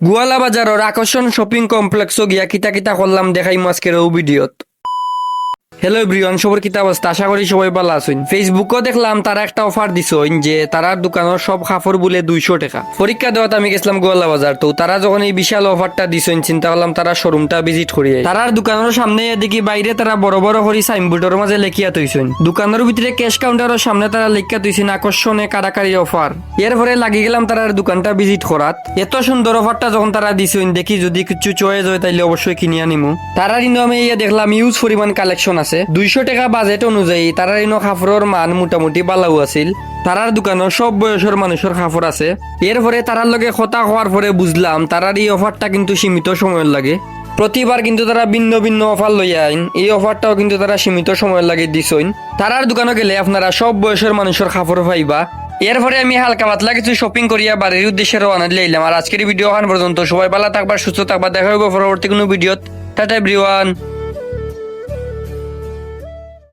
গোয়ালা বাজারের আকর্ষণ শপিং কমপ্লেক্সও গিয়া কিতা কিতা করলাম দেখাই আজকের ও ভিডিওত। হ্যালো এভরিওয়ান, সবার কিতা অবস্থা? আশা করি সবাই ভালো আছেন। ফেসবুকও দেখলাম তারা একটা অফার দিছেন যে তারার দোকানের সব কাপড় বলে 200 টাকা। পরীক্ষা দেওয়াতে আমি গেছিলাম গোয়ালা বাজার, তো তারা যখন এই বিশাল অফারটা দিছেন চিন্তা করলাম তারা শোরুমটা ভিজিট করি। তারার দোকানের সামনে দেখি বাইরে তারা বড় বড় করে সাইনবোর্ডের মাঝে লেখিয়া তৈছেন। দোকানের ভিতরে ক্যাশ কাউন্টারের সামনে তারা লেখিয়া তৈছেন আকর্ষণে কারাকারি অফার। এরপরে লাগি গেলাম তারার দোকানটা ভিজিট করাত। এত সুন্দর অফারটা যখন তারা দিছেন দেখি যদি কিছু চয়েস হয় তাইলে অবশ্যই কিনিয়া নিমু। তারা কিন্তু আমি দেখলাম ইউজ পরিমাণ কালেকশন আছে। 200 টাকা বাজেট অনুযায়ী তারার ইনো কাপড়ের মান মোটামুটি বালাও আছিল। তারার দোকানের সব বয়সের মানুষের কাপড় আছে। এরপরে তারার লগে কথা হওয়ার পরে বুঝলাম তারার এই অফারটা কিন্তু সীমিত সময়ের লাগে। প্রতিবার কিন্তু তারা ভিন্ন ভিন্ন অফার লইয়া আইন, এই অফারটাও কিন্তু তারা সীমিত সময়ের লাগে দিছইন। তারার দোকানে গেলে আপনারা সব বয়সের মানুষের কাপড় পাইবা। এরপরে আমি হালকা পাতলা কিছু শপিং করিয়া বাড়ির উদ্দেশ্যে রওনা দিলাম। আর আজকের ভিডিও ওখান পর্যন্ত। সবাই ভালো থাকবা, সুস্থ থাকবা। দেখা হবে পরবর্তী কোনো ভিডিওত। Tata everyone.